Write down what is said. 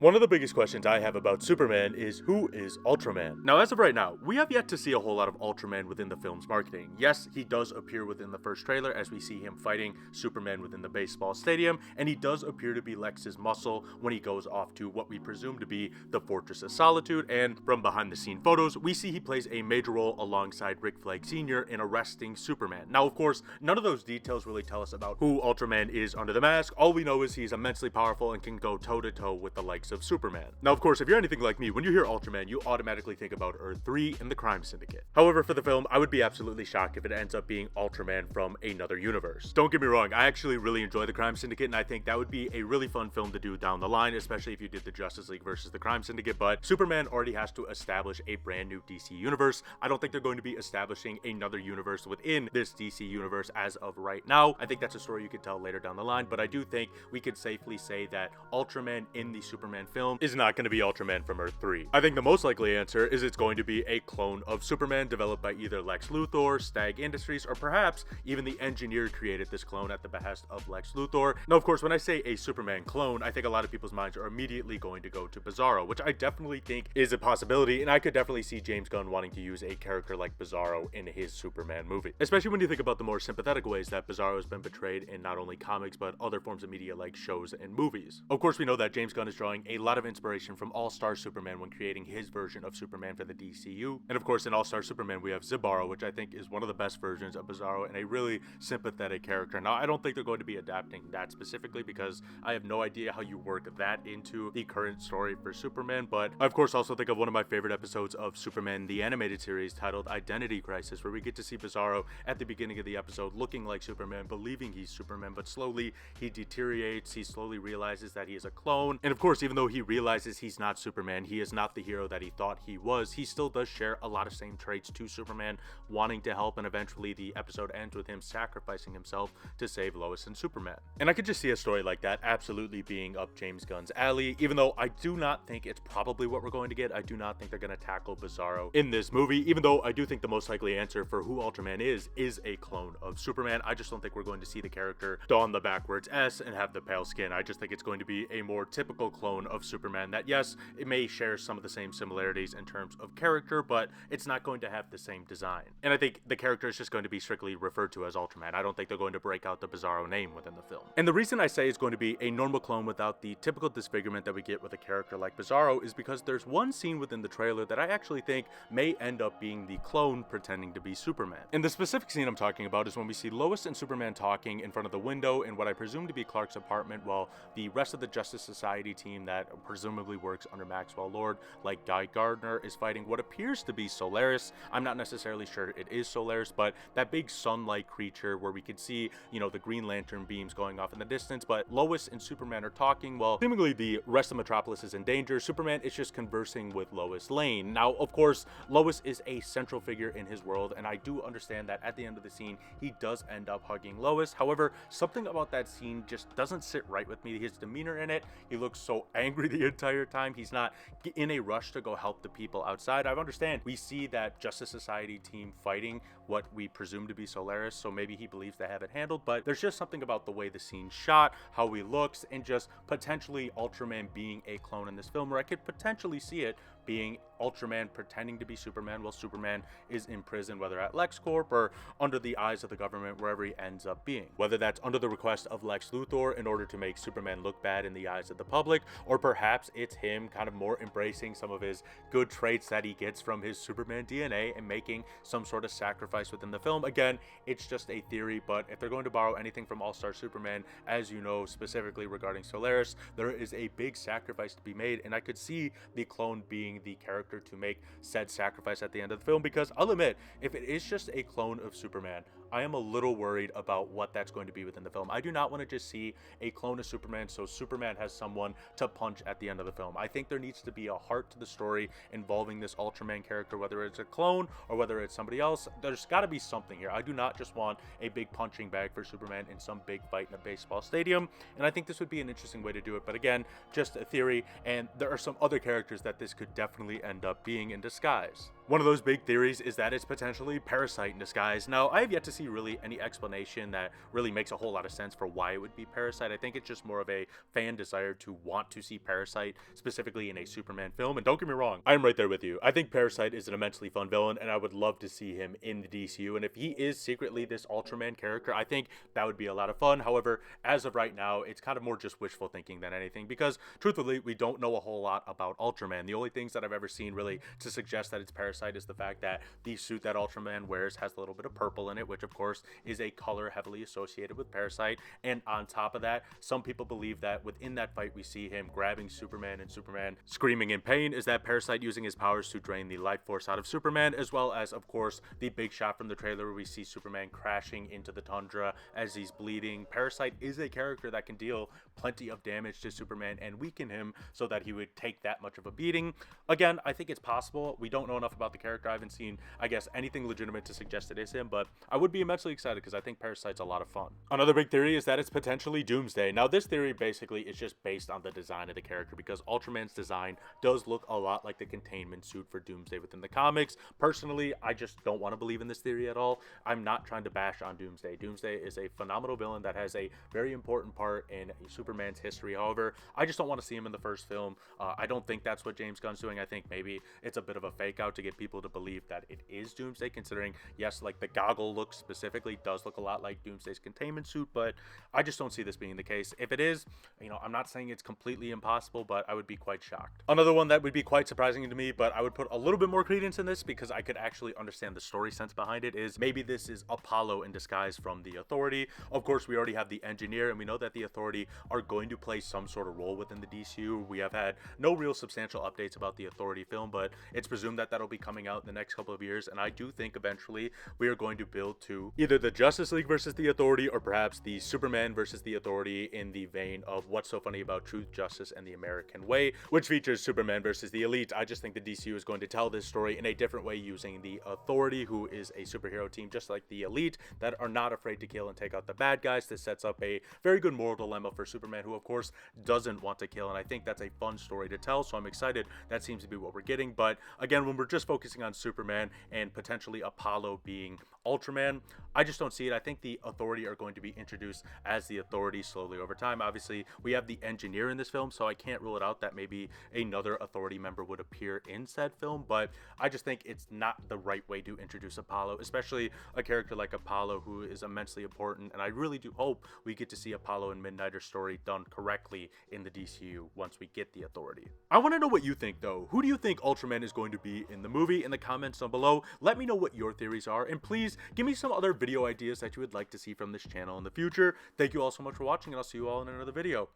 One of the biggest questions I have about Superman is, who is Ultraman? Now, as of right now, we have yet to see a whole lot of Ultraman within the film's marketing. Yes, he does appear within the first trailer as we see him fighting Superman within the baseball stadium, and he does appear to be Lex's muscle when he goes off to what we presume to be the Fortress of Solitude, and from behind the scene photos, we see he plays a major role alongside Rick Flag Sr. in arresting Superman. Now, of course, none of those details really tell us about who Ultraman is under the mask. All we know is he's immensely powerful and can go toe-to-toe with the likes of Superman. Now, of course, if you're anything like me, when you hear Ultraman, you automatically think about Earth 3 and the Crime Syndicate. However, for the film, I would be absolutely shocked if it ends up being Ultraman from another universe. Don't get me wrong, I actually really enjoy the Crime Syndicate, and I think that would be a really fun film to do down the line, especially if you did the Justice League versus the Crime Syndicate, but Superman already has to establish a brand new DC universe. I don't think they're going to be establishing another universe within this DC universe as of right now. I think that's a story you could tell later down the line, but I do think we could safely say that Ultraman in the Superman film is not going to be Ultraman from Earth 3. I think the most likely answer is it's going to be a clone of Superman developed by either Lex Luthor, Stag Industries, or perhaps even the engineer created this clone at the behest of Lex Luthor. Now, of course, when I say a Superman clone, I think a lot of people's minds are immediately going to go to Bizarro, which I definitely think is a possibility, and I could definitely see James Gunn wanting to use a character like Bizarro in his Superman movie, especially when you think about the more sympathetic ways that Bizarro has been portrayed in not only comics but other forms of media like shows and movies. Of course, we know that James Gunn is drawing a lot of inspiration from All-Star Superman when creating his version of Superman for the DCU, and of course in All-Star Superman we have Zibaro, which I think is one of the best versions of Bizarro and a really sympathetic character. Now, I don't think they're going to be adapting that specifically because I have no idea how you work that into the current story for Superman, but I of course also think of one of my favorite episodes of Superman the animated series titled Identity Crisis, where we get to see Bizarro at the beginning of the episode looking like Superman, believing he's Superman, but slowly he deteriorates, he slowly realizes that he is a clone, and of course even though he realizes he's not Superman, he is not the hero that he thought he was, he still does share a lot of same traits to Superman, wanting to help, and eventually the episode ends with him sacrificing himself to save Lois and Superman. And I could just see a story like that absolutely being up James Gunn's alley, even though I do not think it's probably what we're going to get. I do not think they're going to tackle Bizarro in this movie, even though I do think the most likely answer for who Ultraman is a clone of Superman. I just don't think we're going to see the character don the backwards S and have the pale skin. I just think it's going to be a more typical clone of Superman that, yes, it may share some of the same similarities in terms of character, but it's not going to have the same design. And I think the character is just going to be strictly referred to as Ultraman. I don't think they're going to break out the Bizarro name within the film. And the reason I say it's going to be a normal clone without the typical disfigurement that we get with a character like Bizarro is because there's one scene within the trailer that I actually think may end up being the clone pretending to be Superman. And the specific scene I'm talking about is when we see Lois and Superman talking in front of the window in what I presume to be Clark's apartment, while the rest of the Justice Society team that presumably works under Maxwell Lord, like Guy Gardner, is fighting what appears to be Solaris. I'm not necessarily sure it is Solaris, but that big sun-like creature where we could see, the Green Lantern beams going off in the distance, but Lois and Superman are talking while seemingly the rest of Metropolis is in danger. Superman is just conversing with Lois Lane. Now, of course, Lois is a central figure in his world, and I do understand that at the end of the scene, he does end up hugging Lois. However, something about that scene just doesn't sit right with me. His demeanor in it, he looks so angry the entire time. He's not in a rush to go help the people outside. I understand we see that Justice Society team fighting what we presume to be Solaris, so maybe he believes they have it handled, but there's just something about the way the scene's shot, how he looks, and just potentially Ultraman being a clone in this film, where I could potentially see it being Ultraman pretending to be Superman while Superman is in prison, whether at LexCorp or under the eyes of the government, wherever he ends up being. Whether that's under the request of Lex Luthor in order to make Superman look bad in the eyes of the public, or perhaps it's him kind of more embracing some of his good traits that he gets from his Superman DNA and making some sort of sacrifice within the film. Again, it's just a theory, but if they're going to borrow anything from All-Star Superman, as you know, specifically regarding Solaris, there is a big sacrifice to be made, and I could see the clone being the character to make said sacrifice at the end of the film, because I'll admit, if it is just a clone of Superman, I am a little worried about what that's going to be within the film. I do not want to just see a clone of Superman so Superman has someone to punch at the end of the film. I think there needs to be a heart to the story involving this Ultraman character, whether it's a clone or whether it's somebody else. There's got to be something here. I do not just want a big punching bag for Superman in some big fight in a baseball stadium, and I think this would be an interesting way to do it, but again, just a theory, and there are some other characters that this could definitely end up being in disguise. One of those big theories is that it's potentially Parasite in disguise. Now, I have yet to see really any explanation that really makes a whole lot of sense for why it would be Parasite. I think it's just more of a fan desire to want to see Parasite, specifically in a Superman film. And don't get me wrong, I'm right there with you. I think Parasite is an immensely fun villain, and I would love to see him in the DCU. And if he is secretly this Ultraman character, I think that would be a lot of fun. However, as of right now, it's kind of more just wishful thinking than anything, because truthfully, we don't know a whole lot about Ultraman. The only things that I've ever seen really to suggest that it's Parasite is the fact that the suit that Ultraman wears has a little bit of purple in it, which of course is a color heavily associated with Parasite. And on top of that, some people believe that within that fight we see him grabbing Superman and Superman screaming in pain is that Parasite using his powers to drain the life force out of Superman, as well as of course the big shot from the trailer where we see Superman crashing into the tundra as he's bleeding. Parasite is a character that can deal plenty of damage to Superman and weaken him so that he would take that much of a beating. Again, I think it's possible. We don't know enough about the character. I haven't seen, I guess, anything legitimate to suggest it is him, but I would be immensely excited because I think Parasite's a lot of fun. Another big theory is that it's potentially Doomsday. Now, this theory basically is just based on the design of the character, because Ultraman's design does look a lot like the containment suit for Doomsday within the comics. Personally, I just don't want to believe in this theory at all. I'm not trying to bash on Doomsday. Doomsday is a phenomenal villain that has a very important part in Superman's history. However, I just don't want to see him in the first film. I don't think that's what James Gunn's doing. I think maybe it's a bit of a fake out to get people to believe that it is Doomsday, considering, yes, like the goggle look specifically does look a lot like Doomsday's containment suit, but I just don't see this being the case. If it is, I'm not saying it's completely impossible, but I would be quite shocked. Another one that would be quite surprising to me, but I would put a little bit more credence in this because I could actually understand the story sense behind it, is maybe this is Apollo in disguise from the Authority. Of course, we already have the Engineer, and we know that the Authority are going to play some sort of role within the DCU. We have had no real substantial updates about the Authority film, but it's presumed that that'll be coming out in the next couple of years, and I do think eventually we are going to build to either the Justice League versus the Authority, or perhaps the Superman versus the Authority in the vein of What's So Funny About Truth, Justice, and the American Way, which features Superman versus the Elite. I just think the DCU is going to tell this story in a different way using the Authority, who is a superhero team just like the Elite that are not afraid to kill and take out the bad guys. This sets up a very good moral dilemma for Superman, who of course doesn't want to kill, and I think that's a fun story to tell, so I'm excited that seems to be what we're getting. But again, when we're just focusing on Superman and potentially Apollo being Ultraman, I just don't see it. I think the Authority are going to be introduced as the Authority slowly over time. Obviously, we have the Engineer in this film, so I can't rule it out that maybe another Authority member would appear in said film, but I just think it's not the right way to introduce Apollo, especially a character like Apollo, who is immensely important, and I really do hope we get to see Apollo and Midnighter's story done correctly in the DCU once we get the Authority. I want to know what you think, though. Who do you think Ultraman is going to be in the movie? In the comments down below, let me know what your theories are, and please give me some other video ideas that you would like to see from this channel in the future. Thank you all so much for watching, and I'll see you all in another video.